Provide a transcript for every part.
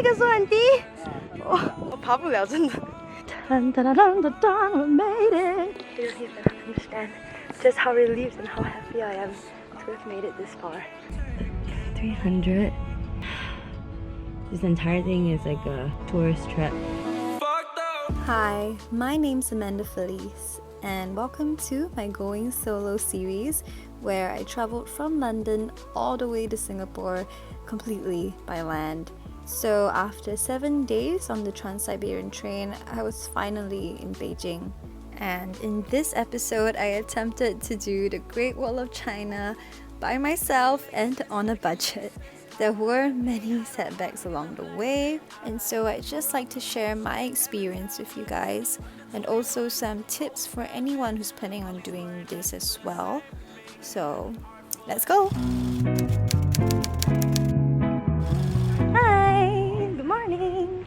个说很低，我爬不了，真的。Dun, dun, dun, dun, dun, we made it. You don't even understand just how relieved and how happy I am to have made it this far. 300. This entire thing is like a tourist trip. Hi, my name's Amanda Felice, and welcome to my Going Solo series, where I traveled from London all the way to Singapore completely by land. So after 7 days on the Trans-Siberian train, I was finally in Beijing. And in this episode, I attempted to do the Great Wall of China by myself and on a budget. There were many setbacks along the way, and so I'd just like to share my experience with you guys, and also some tips for anyone who's planning on doing this as well. So, let's go! Hi! Good morning!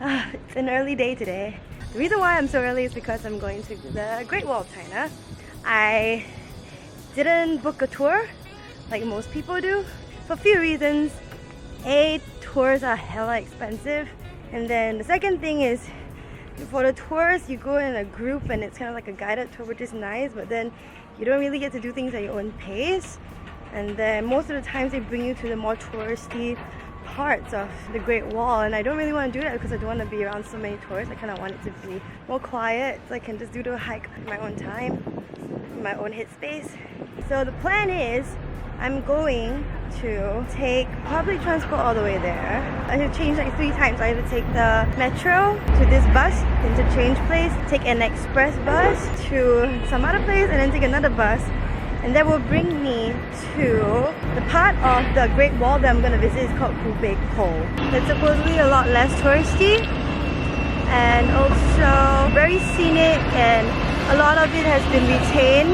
It's an early day today. The reason why I'm so early is because I'm going to the Great Wall of China. I didn't book a tour like most people do. For a few reasons. A, tours are hella expensive, and then the second thing is for the tours you go in a group and it's kind of like a guided tour, which is nice, but then you don't really get to do things at your own pace, and then most of the times they bring you to the more touristy parts of the Great Wall, and I don't really want to do that because I don't want to be around so many tourists. I kind of want it to be more quiet so I can just do the hike in my own time, in my own headspace. So the plan is I'm going to take public transport all the way there. I have changed like 3 times. I either take the metro to this bus interchange place, take an express bus to some other place, and then take another bus, and that will bring me to the part of the Great Wall that I'm going to visit. It's called Beijing. It's supposedly a lot less touristy and also very scenic, and a lot of it has been retained.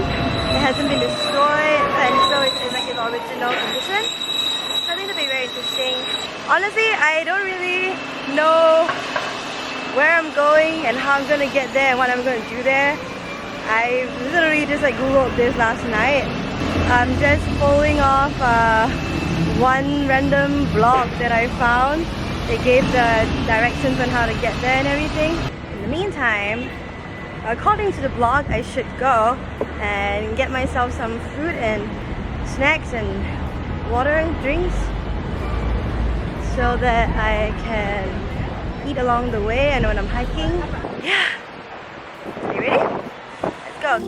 It hasn't been destroyed, and so it's in like its original condition. So I think it'll be very interesting. Honestly, I don't really know where I'm going and how I'm gonna get there and what I'm gonna do there. I literally just like googled this last night. I'm just following off one random blog that I found. They gave the directions on how to get there and everything. In the meantime, according to the blog, I should go and get myself some food and snacks and water and drinks so that I can eat along the way and when I'm hiking. Yeah! Are you ready? Let's go!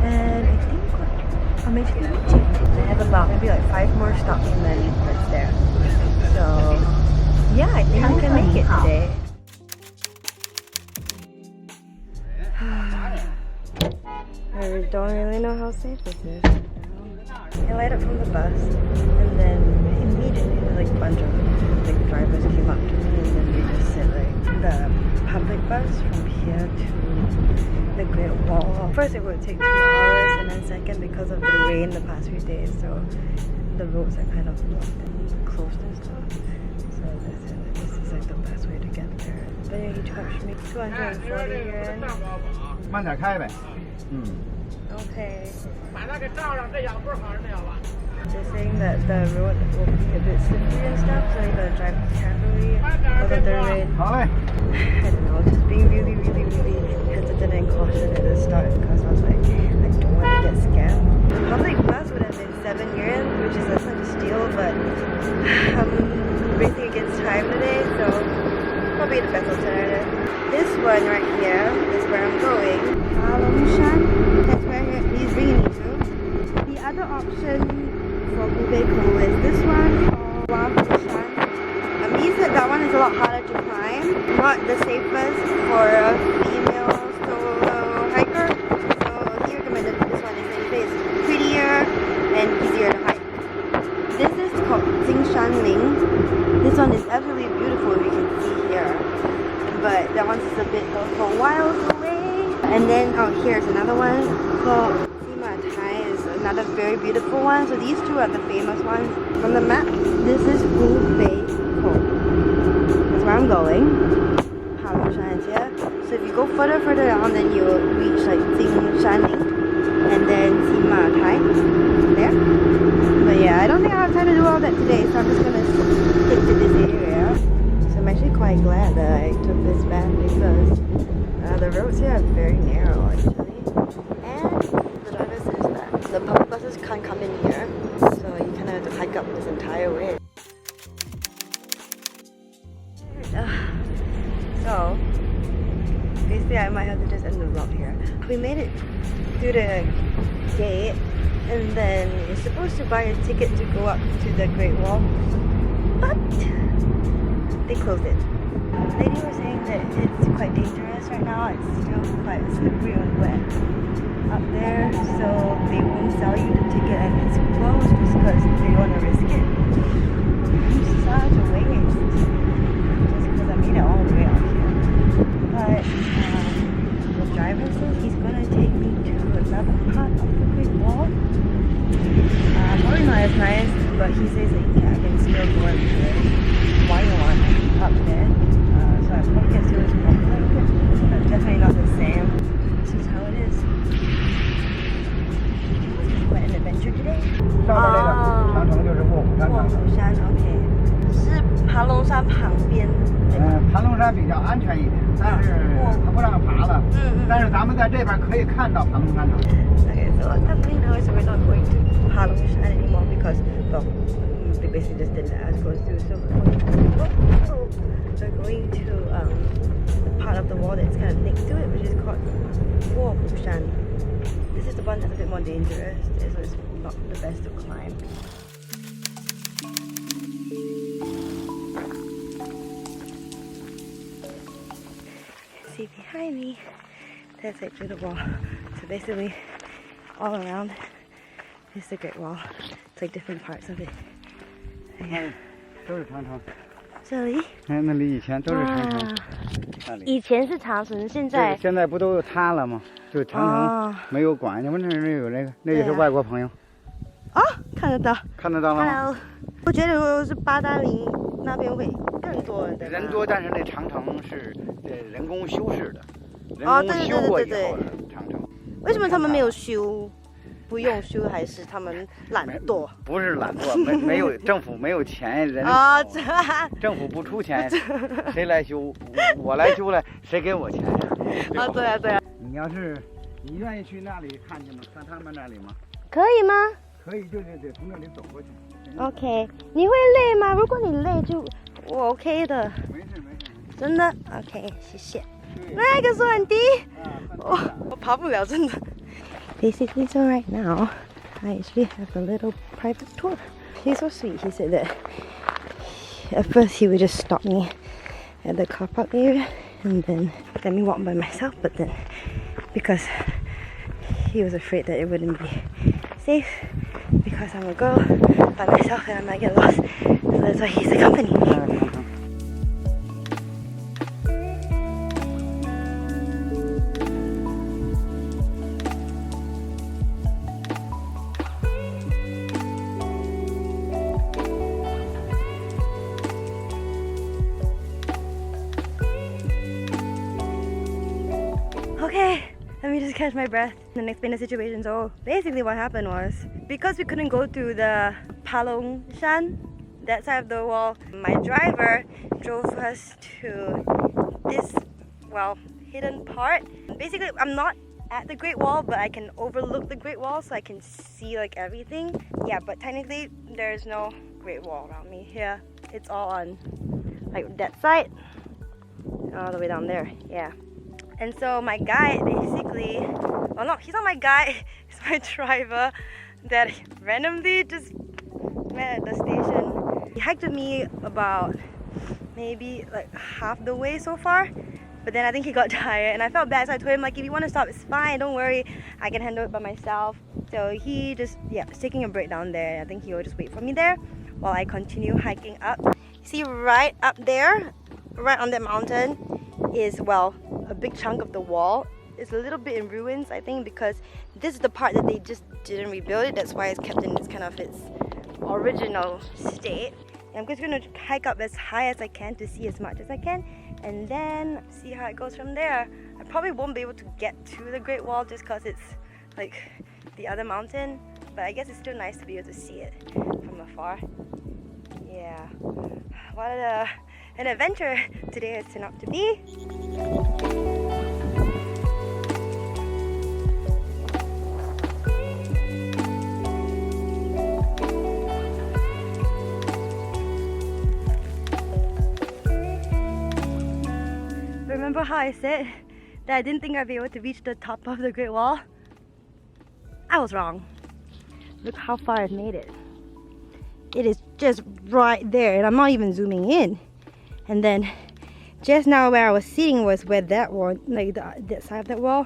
And I think I'm actually reaching. I have about maybe like 5 more stops and then it's there. So yeah, I think I can make it today. I don't really know how safe this is. I light up from the bus, and then immediately like a bunch of like drivers came up to me, and then they just said like the public bus from here to the Great Wall. First it would take 2 hours, and then second because of the rain the past few days, so the roads are kind of blocked and closed and stuff. So they said that this is like the best way to get there. But yeah, he charged me 240 yuan. 慢点开呗。Okay. They're saying that the road will be a bit slippery and stuff, so you gotta drive carefully over the rain. I don't know, just being really hesitant and cautious at the start because I was like, I don't want to get scammed. The public bus would have been 7 yuan, which is such a steal, but I'm racing against time today, so probably the best alternative. This one right here is where I'm going. Longshan, that's where he's bringing me to. The other option for Beijing is this one, or Longshan. That one is a lot harder to climb, not the safest for a female solo hiker. So he recommended this one. He said a bit for miles away. And then here's another one called Thai is another very beautiful one. So these two are the famous ones. On the map, this is Hubei. That's where I'm going. Shan is here. So if you go further down, then you'll reach like Jingshanling and then Sima Thai there. But yeah, I don't think I have time to do all that today, so I'm just gonna stick to this area. So I'm actually quite glad that I took this back because the roads here are very narrow actually. And the driver says that the public buses can't come in here, so you kind of have to hike up this entire way. So basically I might have to just end the vlog here. We made it through the gate and then you're supposed to buy a ticket to go up to the Great Wall, but they closed it. The lady was saying that it's quite dangerous right now. It's still quite slippery and wet up there, so they won't sell you the ticket and it's closed just because they want to risk it. It's such a waste just because I made it all the way out here. But the driver says he's gonna take me to another part of the Great Wall. Probably not as nice, but he says that I can still go and do it. Why you want up there? So I probably can still walk a little bit, but definitely not the same. This is how it is. It's quite an adventure today. 上面那个长城就是卧虎山长城。卧虎山 OK， 是爬龙山旁边。爬龙山比较安全一点，但是它不让爬了。但是咱们在这边可以看到爬龙山长城。Okay, so what's happening now is we're not going to Palong Shan anymore because, well, they basically just didn't let us go through. So we're going to the part of the wall that's kind of next to it, which is called Wu Shan. This is the one that's a bit more dangerous, so it's not the best to climb. See behind me, that's actually the wall. So basically, all around is the Great Wall. It's like different parts of it. Yeah. 都是长城。这里？那里以前都是长城。那里。以前是长城，现在。现在不都塌了吗？就长城没有管，你们那有那个，那也是外国朋友。啊，看得到。看得到吗 ？Hello。我觉得如果是八达岭那边会更多人。人多，但是那长城是人工修饰的，人工修过以后的长城。为什么他们没有修？不用修还是他们懒惰？不是懒惰，没有政府没有钱，人政府不出钱，谁来修？我来修了，谁给我钱呀？啊，对啊，对啊。你要是你愿意去那里看去吗？看他们那里吗？可以吗？可以，就得从那里走过去。OK， 你会累吗？如果你累就我 OK 的。没事。真的 OK， 谢谢。那个说很低，我爬不了，真的。Basically, so right now, I actually have a little private tour. He's so sweet. He said that at first he would just stop me at the car park area and then let me walk by myself. But then, because he was afraid that it wouldn't be safe, because I'm a girl by myself and I might get lost, so that's why he's accompanying me. Okay, let me just catch my breath and explain the situation. So basically what happened was, because we couldn't go to the Palong Shan, that side of the wall, my driver drove us to this, well, hidden part. Basically, I'm not at the Great Wall, but I can overlook the Great Wall, so I can see like everything. Yeah, but technically there's no Great Wall around me here. It's all on like that side, all the way down there. Yeah. And so my guide basically, well no, he's not my guide, he's my driver that randomly just met at the station. He hiked with me about maybe like half the way so far, but then I think he got tired and I felt bad, so I told him like, if you want to stop, it's fine, don't worry, I can handle it by myself. So he just, yeah, was taking a break down there. I think he will just wait for me there while I continue hiking up. See right up there, right on that mountain, is, well, a big chunk of the wall is a little bit in ruins, I think, because this is the part that they just didn't rebuild it. That's why it's kept in its kind of its original state. And I'm just gonna hike up as high as I can to see as much as I can, and then see how it goes from there. I probably won't be able to get to the Great Wall just because it's like the other mountain, but I guess it's still nice to be able to see it from afar. Yeah, what an adventure today has turned out to be. Remember how I said that I didn't think I'd be able to reach the top of the Great Wall? I was wrong. Look how far I've made it. It is just right there, and I'm not even zooming in. And then just now where I was sitting was where that wall, like that side of that wall.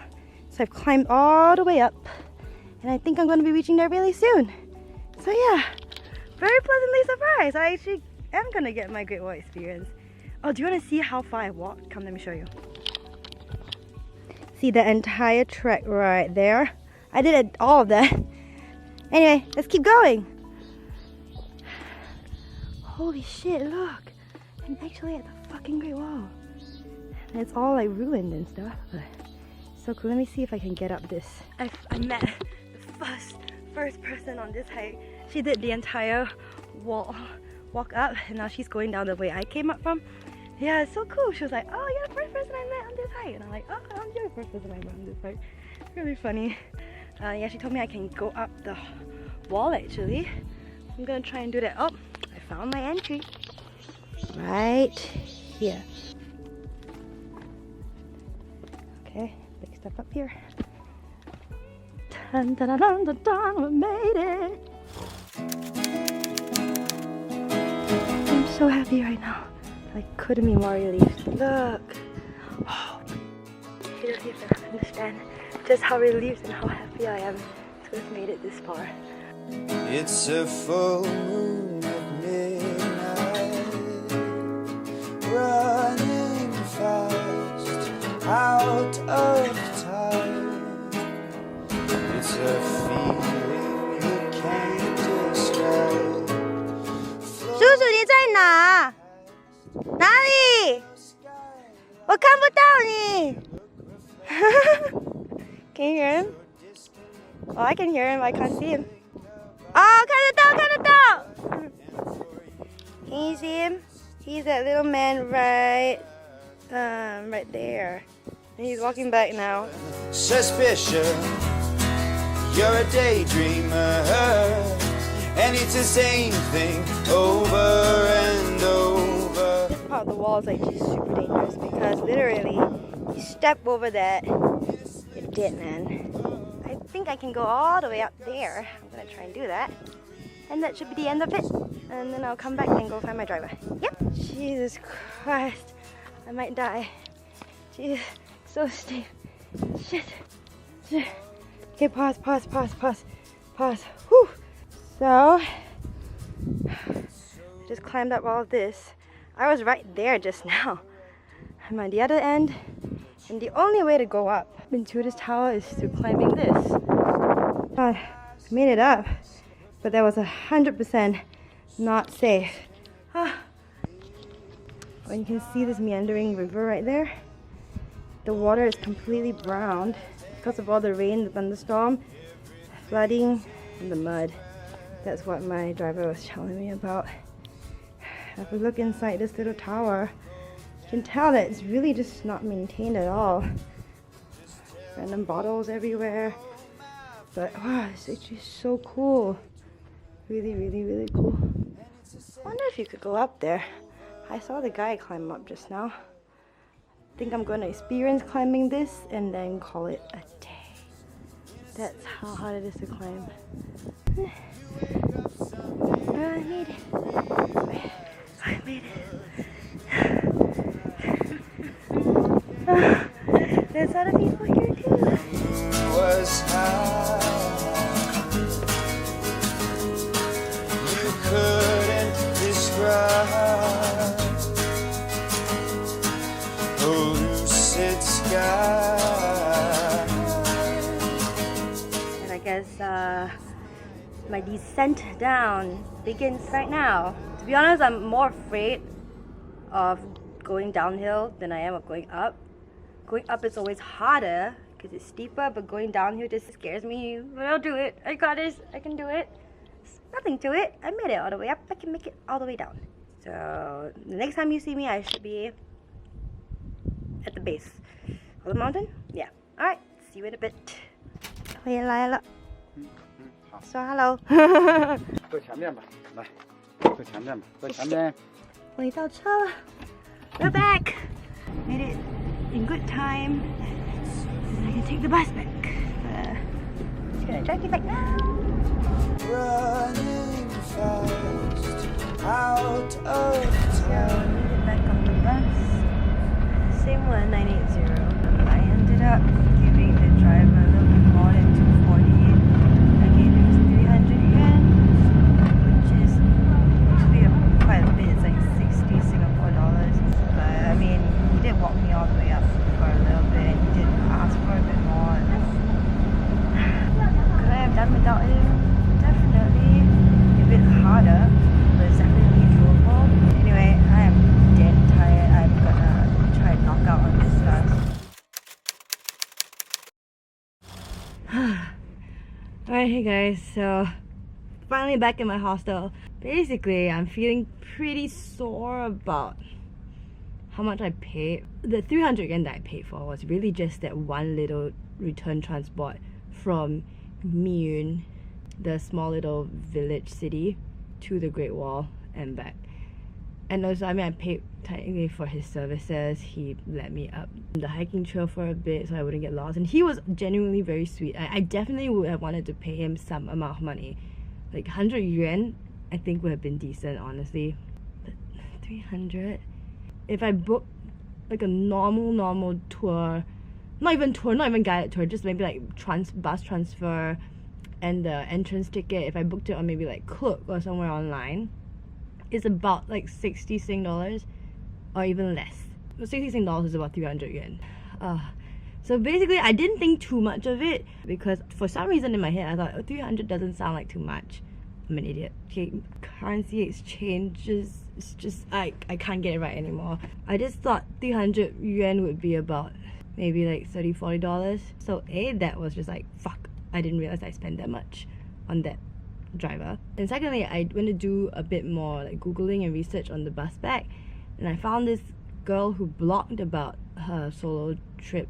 So I've climbed all the way up, and I think I'm going to be reaching there really soon. So yeah, very pleasantly surprised. I actually am going to get my Great Wall experience. Oh, do you want to see how far I walked? Come, let me show you. See the entire trek right there? I did all of that. Anyway, let's keep going. Holy shit, look. I'm actually at the fucking Great Wall. And it's all like ruined and stuff. But so cool. Let me see if I can get up this. I met the first person on this hike. She did the entire walk up, and now she's going down the way I came up from. Yeah, it's so cool. She was like, oh, you're the first person I met on this hike. And I'm like, oh, you're the first person I met on this hike. Really funny. Yeah, she told me I can go up the wall actually. I'm gonna try and do that. Oh, I found my entry. Right here. Okay, big step up here. Dun, dun, dun, dun, dun, we made it. I'm so happy right now. I couldn't be more relieved. Look. Oh, you don't even understand just how relieved and how happy I am to have made it this far. It's a full moon at midnight, running fast, out of time. It's a feeling you can't describe. 叔叔，你在哪？哪里？我看不到你。Can you hear him? Oh, I can hear him, I can't see him. Oh, 看得到。Can you see him? He's that little man right there. And he's walking back now. Suspicion, you're a daydreamer, and it's the same thing over and over. This part of the wall is like just super dangerous because literally, you step over that, you're dead, man. I think I can go all the way up there. I'm gonna try and do that. And that should be the end of it. And then I'll come back and go find my driver. Yep. Jesus Christ. I might die. Jesus. So steep. Shit. Okay, pause. Whew. So, I just climbed up all of this. I was right there just now. I'm on the other end. And the only way to go up into this tower is through climbing this. I made it up, but that was 100% not safe. Well, you can see this meandering river right there. The water is completely brown because of all the rain, the thunderstorm, flooding, and the mud. That's what my driver was telling me about. If we look inside this little tower, you can tell that it's really just not maintained at all. Random bottles everywhere. But wow, it's actually so cool. Really cool. I wonder if you could go up there. I saw the guy climb up just now. I think I'm going to experience climbing this and then call it a day. That's how hard it is to climb. I made it. I made it. There's other people here too. Was high. You couldn't describe. Oh, sky. And I guess my descent down begins right now. To be honest, I'm more afraid of going downhill than I am of going up. Going up is always harder because it's steeper, but going downhill just scares me. But I'll do it. I got this. I can do it. There's nothing to it. I made it all the way up. I can make it all the way down. So the next time you see me, I should be at the base of the mountain. Yeah. Alright. See you in a bit. 回来了。好。说 hello。坐前面吧，来，坐前面吧，坐前面。回到车了。We're back. Made it in good time. I can take the bus back. Just gonna drive you back now. Running fast out of So time. we get back on the bus. Same one, 980. I ended up giving the driver a little bit more than 240. I gave him 300 yuan, which is actually quite a bit. It's like 60 Singapore dollars. But I mean, he did walk me all the way up for a little bit. He did ask for a bit more. Could I have done without him? Definitely. A bit harder, but it's definitely doable. Anyway, I am dead tired. I'm gonna try and knock out on this bus. Alright, hey guys, so finally back in my hostel. Basically, I'm feeling pretty sore about how much I paid. The 300 yuan that I paid for was really just that one little return transport from Miyun, the small little village city, to the Great Wall and back. And also, I mean, I paid technically for his services. He led me up the hiking trail for a bit so I wouldn't get lost. And he was genuinely very sweet. I definitely would have wanted to pay him some amount of money. Like 100 yuan, I think would have been decent, honestly. But 300? If I book like a normal tour, not even guided tour, just maybe like bus transfer and the entrance ticket, if I booked it on maybe like Klook or somewhere online, it's about like 60 Sing dollars or even less. 60 Sing dollars is about 300 yuan. So basically, I didn't think too much of it because for some reason in my head I thought 300 doesn't sound like too much. I'm an idiot. Okay, currency exchanges, it's just I can't get it right anymore. I just thought 300 yuan would be about maybe like $30-40. So that was just like fuck. I didn't realize I spent that much on that driver. And secondly, I went to do a bit more like googling and research on the bus back, and I found this girl who blogged about her solo trip,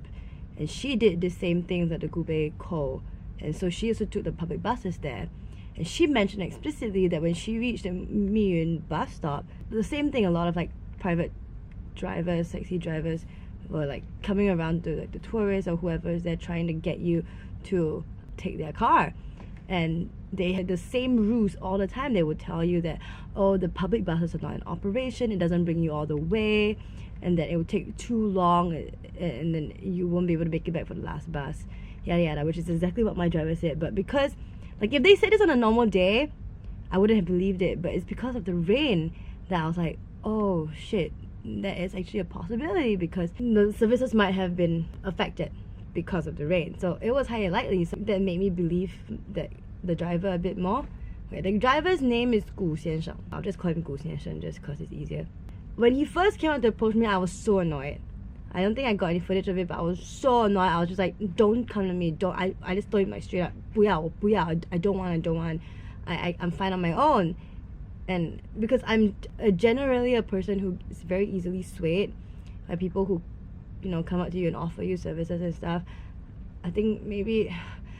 and she did the same things at the Gubei Kou, and so she also took the public buses there. And she mentioned explicitly that when she reached the Miyun bus stop, the same thing, a lot of like private drivers, taxi drivers were like coming around to like the tourists or whoever is there trying to get you to take their car. And they had the same rules all the time. They would tell you that, oh, the public buses are not in operation, it doesn't bring you all the way, and that it would take too long, and then you won't be able to make it back for the last bus, yada yada, which is exactly what my driver said. But because, like, if they said this on a normal day, I wouldn't have believed it. But it's because of the rain that I was like, oh shit, that is actually a possibility, because the services might have been affected because of the rain. So it was highly likely. So that made me believe that the driver a bit more. Okay, the driver's name is Gu Xiansheng. I'll just call him Gu Xiansheng just because it's easier. When he first came out to approach me, I was so annoyed. I don't think I got any footage of it, but I was so annoyed. I was just like, don't come to me. Don't. I just told him like straight up, 不要, I don't want. I'm fine on my own. And because I'm generally a person who is very easily swayed by people who, you know, come up to you and offer you services and stuff. I think maybe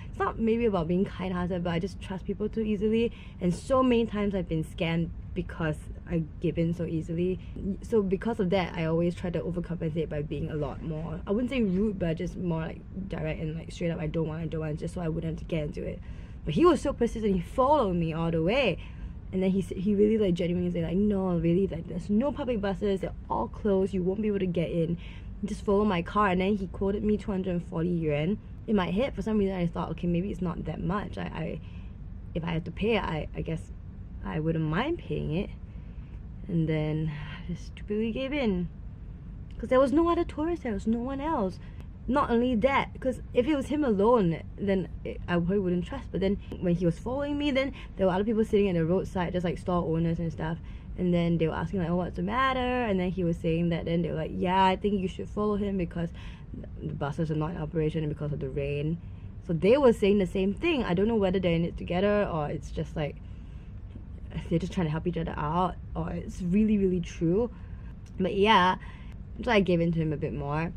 it's not maybe about being kind-hearted, but I just trust people too easily. And so many times I've been scammed because I give in so easily. So because of that, I always try to overcompensate by being a lot more, I wouldn't say rude, but just more like direct and like straight up, I don't want, just so I wouldn't get into it. But he was so persistent, he followed me all the way. And then he really like genuinely said like, no, really, like there's no public buses, they're all closed, you won't be able to get in, just follow my car. And then he quoted me 240 yuan. In my head, for some reason I thought, okay, maybe it's not that much. If I had to pay, I guess I wouldn't mind paying it. And then I just stupidly gave in, because there was no other tourists, there was no one else. Not only that, because if it was him alone, then I probably wouldn't trust. But then when he was following me, then there were other people sitting at the roadside, just like store owners and stuff. And then they were asking like, oh, what's the matter? And then he was saying that. Then they were like, yeah, I think you should follow him because the buses are not in operation because of the rain. So they were saying the same thing. I don't know whether they're in it together or it's just like they're just trying to help each other out, or it's really, really true. But yeah, so I gave in to him a bit more.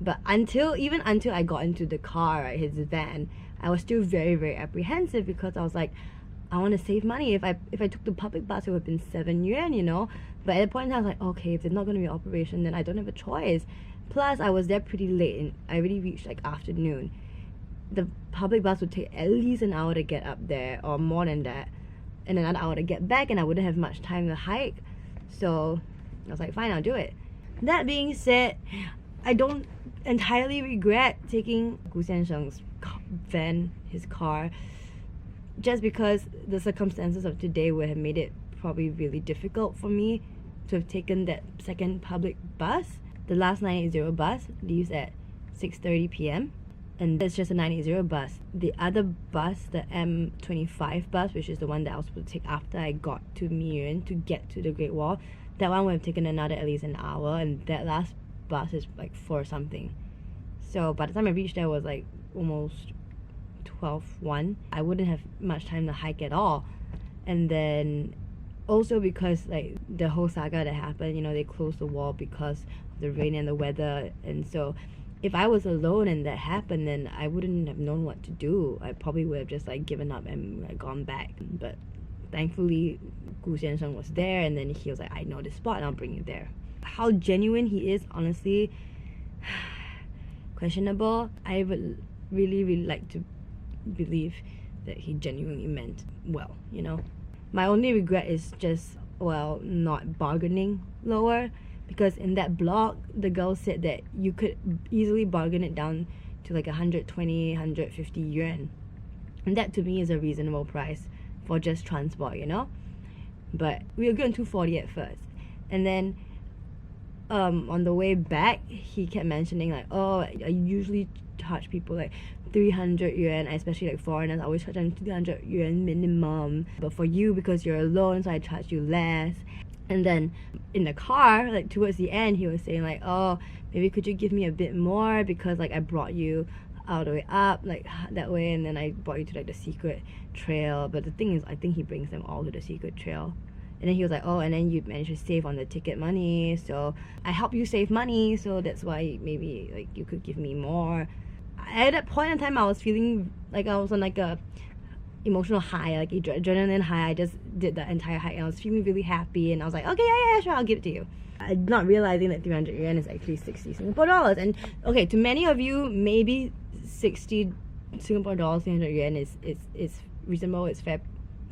But even until I got into the car, right, his van, I was still very, very apprehensive because I was like, I want to save money. If I took the public bus, it would have been 7 yuan, you know. But at the point in time, I was like, okay, if there's not going to be operation, then I don't have a choice. Plus, I was there pretty late, and I already reached like afternoon. The public bus would take at least an hour to get up there, or more than that, and another hour to get back, and I wouldn't have much time to hike. So I was like, fine, I'll do it. That being said, I don't entirely regret taking Gu Xiansheng's van, his car, just because the circumstances of today would have made it probably really difficult for me to have taken that second public bus. The last 980 bus leaves at 6:30 p.m. and that's just a 980 bus. The other bus, the M25 bus, which is the one that I was supposed to take after I got to Miyuan to get to the Great Wall, that one would have taken another at least an hour, and that last bus is like 4 something. So by the time I reached there, it was like almost 12:01. I wouldn't have much time to hike at all. And then also because like the whole saga that happened, you know, they closed the wall because of the rain and the weather. And so if I was alone and that happened, then I wouldn't have known what to do. I probably would have just like given up and like gone back. But thankfully Gu Xiansheng was there, and then he was like, I know this spot and I'll bring you there. How genuine he is, honestly, questionable. I would really, really like to believe that he genuinely meant well, you know. My only regret is just, well, not bargaining lower, because in that blog the girl said that you could easily bargain it down to like 120, 150 yuan, and that to me is a reasonable price for just transport, you know. But we agreed on 240 at first, and then on the way back he kept mentioning like, oh, I usually charge people like 300 yuan, especially like foreigners. I always charge them 300 yuan minimum, but for you, because you're alone, so I charge you less. And then in the car, like towards the end, he was saying like, oh, maybe could you give me a bit more because like I brought you all the way up like that way, and then I brought you to like the secret trail. But the thing is, I think he brings them all to the secret trail. And then he was like, oh, and then you managed to save on the ticket money, so I help you save money, so that's why maybe like you could give me more. At that point in time, I was feeling like I was on like a emotional high, like adrenaline high. I just did the entire hike and I was feeling really happy, and I was like, okay, yeah, sure, I'll give it to you. I'm not realizing that 300 yuan is actually 60 Singapore dollars. And okay, to many of you, maybe 60 Singapore dollars, 300 yuan is reasonable, it's fair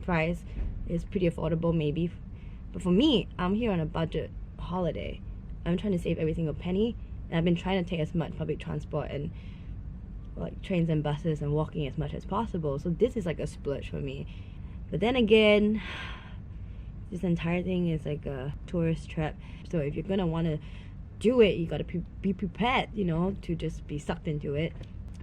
price, it's pretty affordable maybe. But for me, I'm here on a budget holiday. I'm trying to save every single penny, and I've been trying to take as much public transport and like trains and buses and walking as much as possible. So this is like a splurge for me. But then again, this entire thing is like a tourist trap. So if you're gonna want to do it, you gotta be prepared, you know, to just be sucked into it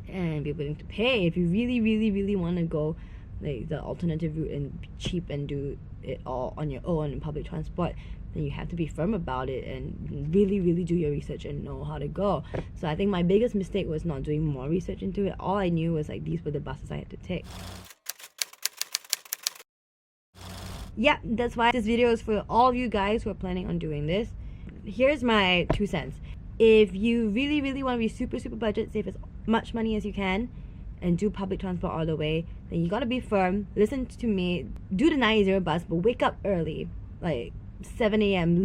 and be willing to pay. If you really, really, really want to go like the alternative route and be cheap and do it all on your own in public transport, then you have to be firm about it and really, really do your research and know how to go. So I think my biggest mistake was not doing more research into it. All I knew was like these were the buses I had to take. Yeah, that's why this video is for all of you guys who are planning on doing this. Here's my 2 cents. If you really, really want to be super, super budget, save as much money as you can, and do public transport all the way, then you gotta be firm, listen to me, do the 980 bus, but wake up early, like 7 a.m.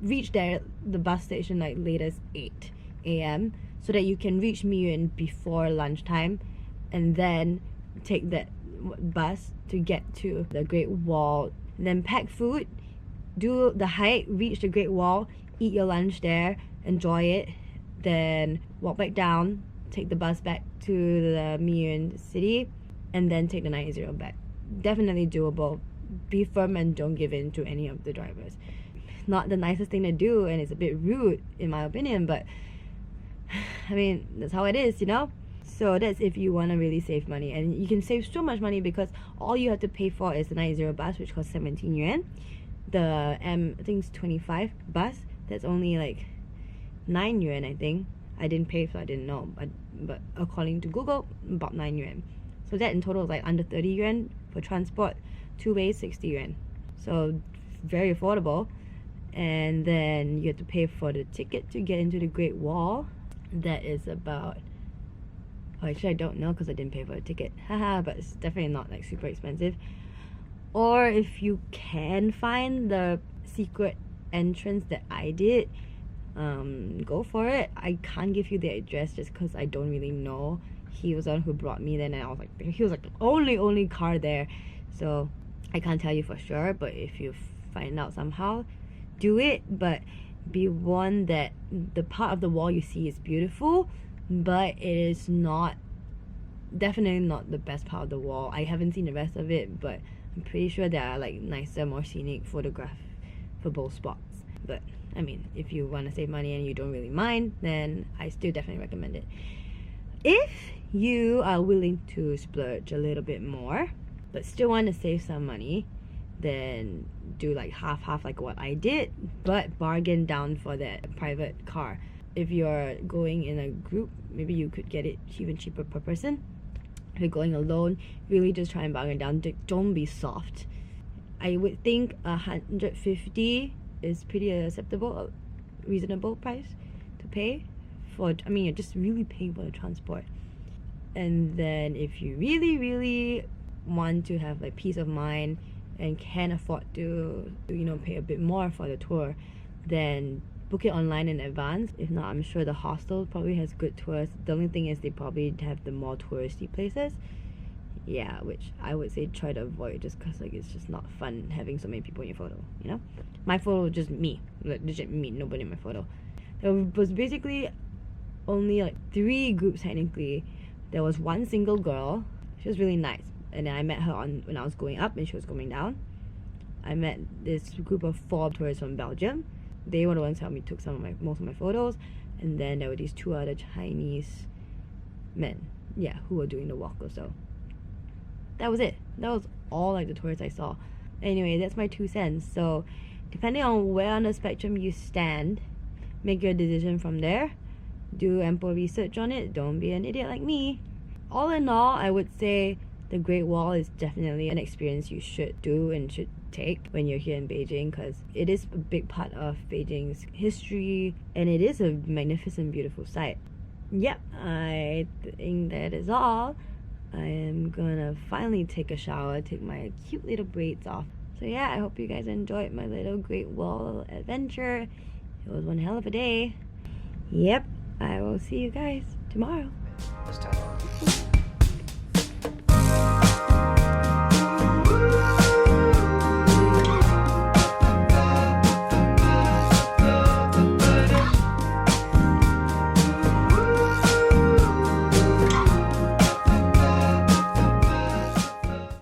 reach the bus station like latest 8 a.m. so that you can reach Miyuan before lunchtime, and then take that bus to get to the Great Wall. Then pack food, do the hike, reach the Great Wall, eat your lunch there, enjoy it, then walk back down, take the bus back to the Miyuan city, and then take the 980 back. Definitely doable. Be firm and don't give in to any of the drivers. Not the nicest thing to do, and it's a bit rude in my opinion, but I mean, that's how it is, you know? So that's if you want to really save money. And you can save so much money because all you have to pay for is the 90 bus, which costs 17 yuan. The I think it's 25 bus, that's only like 9 yuan, I think. I didn't pay, so I didn't know. But according to Google, about 9 yuan. So that in total is like under 30 yuan for transport. 2 ways, 60 yuan. So very affordable. And then you have to pay for the ticket to get into the Great Wall. That is about, oh, actually I don't know because I didn't pay for the ticket. Haha, but it's definitely not like super expensive. Or if you can find the secret entrance that I did, go for it. I can't give you the address just because I don't really know. He was the one who brought me there, and I was like, he was like the only car there, so I can't tell you for sure. But if you find out somehow, do it. But be warned that the part of the wall you see is beautiful, but it is not, definitely not the best part of the wall. I haven't seen the rest of it, but I'm pretty sure there are like nicer, more scenic photographable spots. But I mean, if you want to save money and you don't really mind, then I still definitely recommend it. If you are willing to splurge a little bit more but still want to save some money, then do like half like what I did, but bargain down for that private car. If you're going in a group, maybe you could get it even cheaper per person. If you're going alone, really just try and bargain down. Don't be soft. I would think 150 is pretty acceptable, reasonable price to pay for. I mean, you're just really paying for the transport. And then if you really want to have like peace of mind and can afford to, you know, pay a bit more for the tour, then book it online in advance. If not, I'm sure the hostel probably has good tours. The only thing is they probably have the more touristy places. Yeah, which I would say try to avoid just because like it's just not fun having so many people in your photo, you know? My photo was just me, like legit me, nobody in my photo. There was basically only like 3 groups technically. There was one single girl, she was really nice, and then I met her when I was going up and she was going down. I met this group of 4 tourists from Belgium. They were the ones who helped me took most of my photos, and then there were these 2 other Chinese men, yeah, who were doing the walk or so. That was it. That was all like the tourists I saw. Anyway, that's my 2 cents. So depending on where on the spectrum you stand, make your decision from there. Do ample research on it. Don't be an idiot like me. All in all, I would say the Great Wall is definitely an experience you should do and should take when you're here in Beijing, because it is a big part of Beijing's history and it is a magnificent, beautiful sight. Yep, I think that is all. I am gonna finally take a shower, take my cute little braids off. So yeah, I hope you guys enjoyed my little Great Wall adventure. It was one hell of a day. Yep, I will see you guys tomorrow. This time.